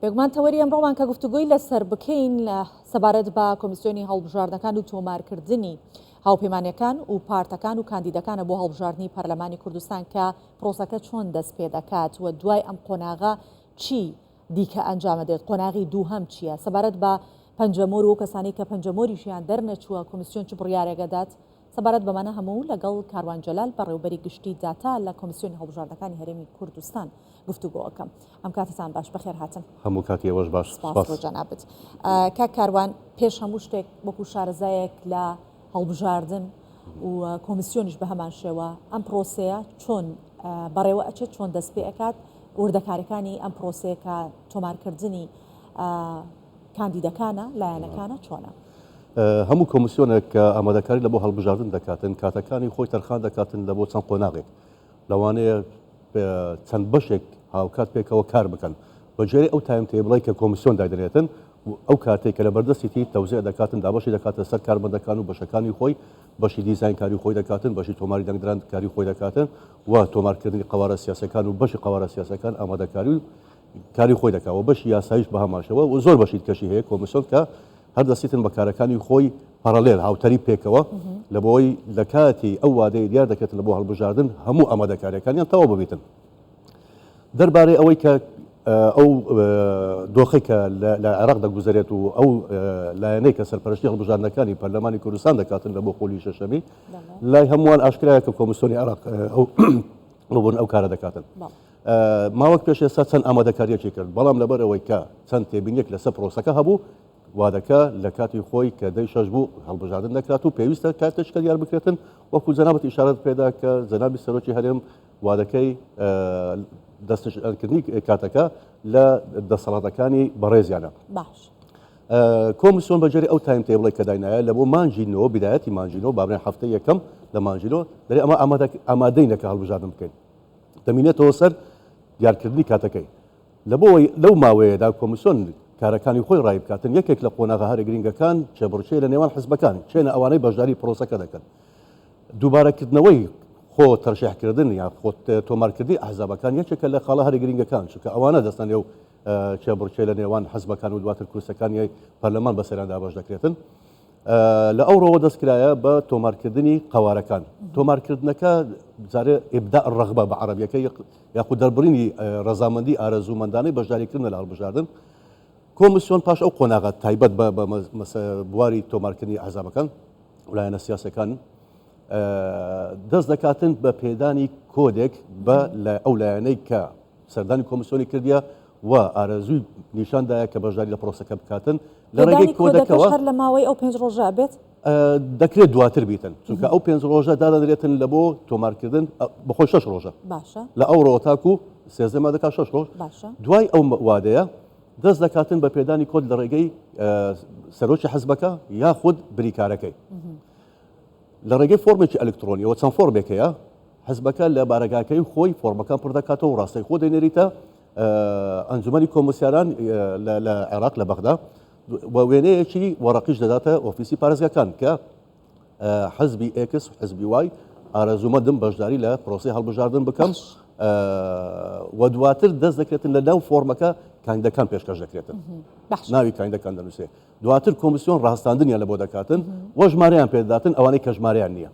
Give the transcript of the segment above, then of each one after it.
بێگومان تەوەری ئەمڕۆمان کە گفتوگوی لەسەر بکەین لە سەبارەت بە کۆمیسیۆنی هەڵبژاردنەکان و تۆمارکردنی هاوپەیمانیەکان و پارتەکان و کاندیدەکانە بۆ هەڵبژاردننی پەرلەمانی کوردستان کە پرۆسەکە چۆن دەست پێ دەکات و دوای ئەم قۆناغا چی دیکە ئەنجامە دێت، قۆناغی دووهەم چییە؟ سەبارەت بە پەنجەمۆر و کەسانی کە پەنجەمۆریشیان دەرنەچووە کۆمیسیۆن چ بڕیارێگەدات سەبارەت بەمانە هەموو لەگەڵ کاروان جەلال بەڕێوەبەری گشتی داتا لە کۆمیسیۆنی هەڵبژاردنەکانی هەرێمی کوردستان گفتوگۆەکەم. ئەم کاتتان باش بەخێر هاتن. هەموو کاتی ئێوەش باش. سپاس بۆ جەنابەت. کاک کاروان پێش هەموو شتێک وەکو شارەزایەک لە هەڵبژاردن و کۆمیسیۆنیش بە هەمان شێوە ئەم پرۆسەیە چۆن بەڕێوە ئەچێت، چۆن دەست پێ ئەکات، وردەکاریەکانی ئەم پرۆسەیە کە تۆمارکردنی کاندیدەکانە لایەنەکانە چۆنە؟ هەموو کۆمیسیۆنێک کە ئامادەکاری لە بۆ هەڵبژاردن دەکاتن کاتەکانی خۆی تەرخان دەکاتن لە بۆ چەند قۆناغێک لەوانەیە چەند بەشێک هاوکات پێکەوە کار بکەن بەجێری ئەو تایم تێبڵی کە کۆمیسیۆن دادرێتن ئەو کاتێک کە لە بەردەستی تەوزیع دەکاتن دابەشی دەکاتە سەر کارمەندەکان و بەشەکانی خۆی، بەشی دیزاینکاری خۆی دەکاتن، بەشی تۆماری دەنگدرانکاری خۆی دەکاتن و تۆمارکردنی قوارە سیاسەکان و بەشی قوارە سیاسەکان ئامادەکاری و کاری خۆی دەکات و بەشی یاساییش بە هەماشەوە و زۆر بەشی کەشی هەیە کۆمیسیۆن کە هەر دەستیتن بە کارەکانی خۆی پارالێل هاوتەری پێکەوە لە بۆی لە کاتی ئەو وادەی دیار دەکەێتن لە بۆ هەڵبژاردن هەموو ئامادەکاریەکانیان تەواو ببیتن. دەربارەی ئەوەی کە ئەو دۆخی کە لە عێراق دەگوزارێت و ئەو لایەنەی کە سەرپەرشتی هەڵبژاردنەکانی پەرلەمانی کوردستان دەکاتن لە بۆ خۆلی شەشەمی لای هەمووان ئاشکرایە کە کۆمیسیۆنی عێراق بوون ئەو کارە دەکاتن. ماوەک پێش ئێستا چەند ئامادەکاریەکی کرد، بەڵام لەبەر ئەوەی کە چەند تێبینیەک لەسەر پرۆسەکە هەبوو وادەکە لە کاتی خۆی کە دەی شەش بوو هەڵبژاردن دەکرات و پێویستە کاتێککە دیار بکرێتن وەکو جەنابەت ئیشارەت پێدا کە جەنابی سەرۆکی هەرێم وادەکەی دەستکردنی کاتەکە لە دەسەڵاتەکانی بەڕێزیانە. باش کۆمیسیۆن بەجێری ئەو تایم تێبڵی کە داینایە لە بۆ مانجینەوە بیدایەتی مانجینەوە بابرێن هەفتەی یەکەم لە مانجینەوە دەرێ ئەمە ئامادەی نەکە هەڵبژاردن بکەین دەمینێتەوە سەر دیارکردنی کاتەکەی لەو ماوەیەدا کۆمیسیۆن کارەکانی خۆی ڕای بکاتن یەکێک لە قۆناغە هەرە گرنگەکان چێبڕچێ لە نێوان حزبەکان چێنە ئەوانەی بەشداری پرۆسەکە دەکەن دووبارەکردنەوەی خۆ تەرشیحکردن یا خۆ تۆمارکردی ئەحزابەکان یەکێکە لە خاڵە هەرە گرنگەکان چونکە ئەوانە دەستان لەو چێبڕچێ لە نێوان حزبەکان و دواتر کورسەکانی پەرلەمان بەسەریاندا باش دەکرێتن. لە ئەوڕۆوە دەستکرایە بە تۆمارکردنی قەوارەکان تۆمارکردنەکە جارێ ئیبداء الرغبە بە عەرەبیەکە یاخود دەربڕینی ڕەزامەندی ئارەزوومەندانەی بەشداریکردن لە هەڵبژاردن کۆمیسیۆن پاش ئەو قۆناغە تایبەت بە بواری تۆمارکردنی ئەحزابەکان لایەنە سیاسەکان دەست دەکاتن بە پێدانی کۆدێک بە ئەو لایەنەی کە سەردانی کۆمیسیۆنی کردیە و ئارەزووی نیشاندایە کە بەشداری لە پرۆسەکە بکاتن لە ڕێگەی کۆدەکەوە هەر لە ماوەی ئەو 5 ڕۆژە بێت دەکرێت دواتر بیتن چونکە ئەو 5 ڕۆژە دادەنرێتن لە بۆ تۆمارکردن بەخۆی 6 ڕۆژە باشە لە ئەو ڕۆ تاکو سێزدەما دەکات 6 ڕۆژ دوای ئەو وادەیە دەست دەکاتن بە پێدانی کۆد لە ڕێگەی سەرۆکی حزبەکە یاخود بریکارەکەی لە ڕێگەی فۆرمێکی ئەلکترۆنیەوە چەند فۆرمێکەیە حزبەکە لە بارەگاکەی خۆی فۆرمەکان پڕ دەکاتەوە و ڕاستی خۆ دەینێریتە ئەنجومەنی کۆمسیاران لە عێراق لە بەغدا وێنەیەکی وەڕەقیش دەداتە ئۆفیسی پارێزگاکان کە حزبی ئێکس حزبی وای ئارەزوومەندم بەشداری لە پرۆسی هەڵبژاردن بکەم و دواتر دەست دەکرێتن لە ناو فۆرمەکە کاندیدەکان پێشکەش دەکرێتن ناوی کاندیدەکان دەنووسێ دواتر کۆمیسیۆن ڕاستاندنیان لە بۆ دەکاتن وە ژمارەیان پێداتن ئەوانەی کە ژمارەیان نییە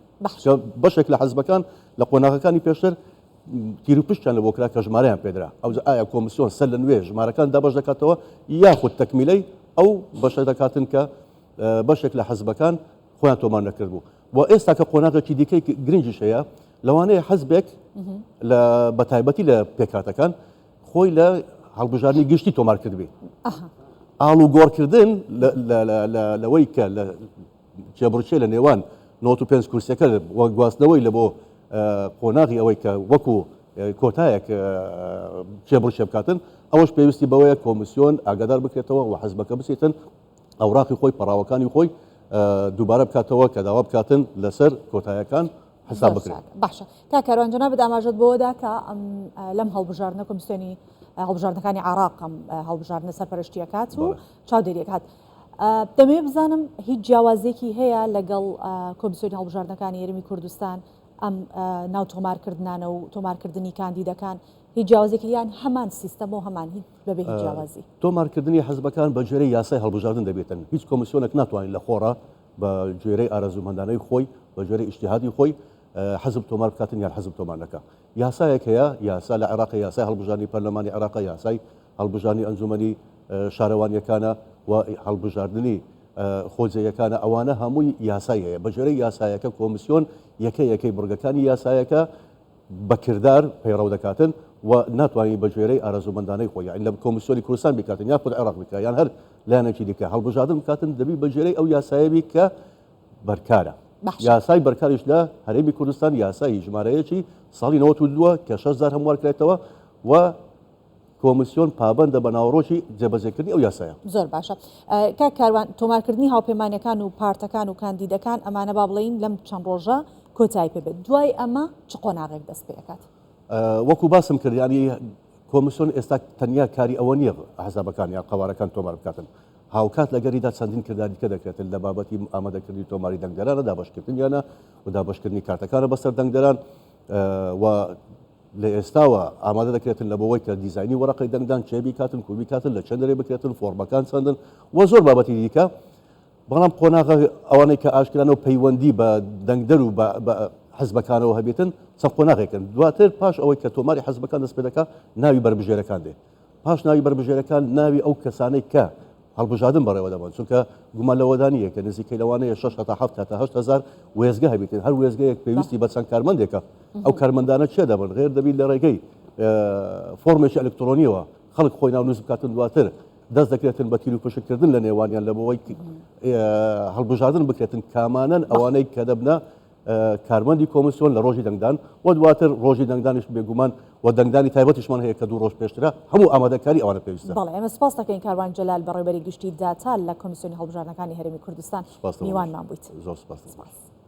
بەشێک لە حزبەکان لە قۆناغەکانی پێشتر تیرروپشتیان لە بۆ کرا کە ژمارەیان پێدرا ئەو ئایا کۆمیسیۆن سەر لە نوێ ژمارەکان دابەش دەکاتەوە یاخود تەکمیلەی ئەو بەشە دەکاتن کە بەشێک لە حزبەکان خۆیان تۆمار نەکرد بوو و ئێستا کە قۆناغێکی دیکەی گرنگیش هەیە لەوانەیە حزبێک لە بەتایبەتی لە پێکاتەکان خۆی لە هەڵبژاردننی گشتی تۆمار کردبێ ئاڵ و گۆڕکردن لەوەی کە لە جێبڕچێ لە نێوان 95 کورسەکە گواستنەوەی لە بۆ قۆناغی ئەوەی کە وەکو کۆتایەک جێبڕچێ بکاتن ئەوەش پێویستی بەوەیە کۆمیسیۆن ئاگادار بکرێتەوە و حزبەکە بچێتن ئەوراقی خۆی پەراوەکانی خۆی دووبارە بکاتەوە کە داوا بکاتن لەسەر کۆتایەکان حساب بکرێت. باشە تا کاروان جەناب ئاماژەت بۆدا کە لەم هەڵبژاردنە کۆمیسیۆنی هەڵبژاردنەکانی عێراقم هەڵبژاردنە سەرپەرشتیەکات و چاودێریەکات دەمەوێت بزانم هیچ جیاوازێکی هەیە لەگەڵ کۆمیسیۆنی هەڵبژاردنەکانی هەرێمی کوردستان ئەم ناو تۆمارکردنانە و تۆمارکردنی کاندیدەکان هیچ جیاوازێکی یان هەمان سیستەم و هەمان هیچ بەبێ هیچ جیاوازی تۆمارکردنی حەزبەکان بە جێرەی یاسای هەڵبژاردن دەبێتن هیچ کۆمیسیۆنێک ناتوانین لە خۆڕە بە جێرەی ئارەزومەندانەی خۆی بە جێرەی ئیجتیهادی خۆی حەزب تۆمار بکاتن یان حەزب تۆمار نەکا یاسایەک هەیە یاسا لە عێراق یاسای هەڵبژاردننی پەرلەمانی عێراق یاسای هەڵبژاردننی ئەنجومەنی شارەوانیەکانە و هەڵبژاردننی خۆجێیەکانە ئەوانە هەمووی یاسای هەیە بە جێرەی یاسایەکە کۆمیسیۆن یەکەی بڕگەکانی یاسایەکە بەکردار پەیڕەو دەکاتن و ناتوانانی بە جێرەی ئارەزومەندانەی خۆی یان لە کۆمیسیۆنی کوردستان بکاتن یا خود عێراق بکات یان هەر لایەنێکی دیکە هەڵبژاردن بکاتن دەبی بە جێرەی ئەو یاسایەبی کە بەرکارە یاسای بەرکاریش لە هەرێمی کوردستان یاسایی ژمارەیەکی ساڵی 92 کە 6,000 هەموار کرێتەوە و کۆمیسیۆن پابندە بە ناوڕۆژی جێبەجێکردنی ئەو یاسایە زۆر باشە کاک کاروان تۆمارکردنی هاوپەیمانیەکان و پارتەکان و کاندیدەکان ئەمانە با بڵین لەم چەند ڕۆژە کۆتایی پێبێت دوای ئەمە چ قۆناغێک دەست پێ دەکات وەکو باسم کرد ینی کۆمیسیۆن ئێستا تەنیا کاری ئەوە نییە حەزابەکان یا قەوارەکان تۆمار بکاتن هاوکات لەگەریدا چەندین کرداریکە دەکرێتن لە بابەتی ئامادەکردنی تۆماری دەنگدەرانە دابەشکردنیانە و دابەشکردنی کارتەکانە بەسەر دەنگدەران و لە ئێستاوە ئامادە دەکرێتن لە بەوەی کە دیزایانی وەرەقی دەنگدان چێبی کاتن کوبی کاتن لە چەندێ بکرێتن فۆرمەکان چەندن و زۆر بابەتی دیکە بەڵام قۆناغە ئەوانەی کە ئاشکرانەوە پەیوەندی بە دەنگدەر و حەزبەکانەوە هەبێتن چەند قۆناغێکن دواتر پاش ئەوەی کە تۆماری حەزبەکان دەست پێ دەکات ناوی بربژێرەکان دێ پاش ناوی بربژێرەکان ناوی ئەو کەسانەی کە هەڵبژاردن بەڕێوە دەبن چونکە گومان لەوەدانیە کە نزیکەی لەوانەیە 6 تا 7 تا 8 هزار وێزگە هەبێتن هەر وێزگەیەک پێویستی بە چەند کارمەندێکە ئەو کارمەندانە چێ دەبن غێر دەبین لە ڕێگەی فۆرمێکی ئەلکترۆنیەوە خەڵک خۆی ناو نووس بکاتن دواتر دەست دەکرێتن بە تیر و پشکردن لە نێوانیان لە بەوەی هەڵبژاردن بکرێتن کامانن ئەوانەی کە دەبنە کارمەندی کۆمیسیۆن لە ڕۆژی دەنگدان و دواتر ڕۆژی دەنگدانیش بێگومان و دەنگدانی تایبەتیشمان هەیە کە 2 ڕۆژ پێشترە هەموو ئامادەکاری ئەوانە پێویستە بەڵێ ئێمە سپاس دەکەین کاروان جەلال بە ڕێبەری گشتی داتا لە کۆمیسیۆنی هەڵبژاردنەکانی هەرێمی کوردستان میوانمان بوویت زۆر سپاس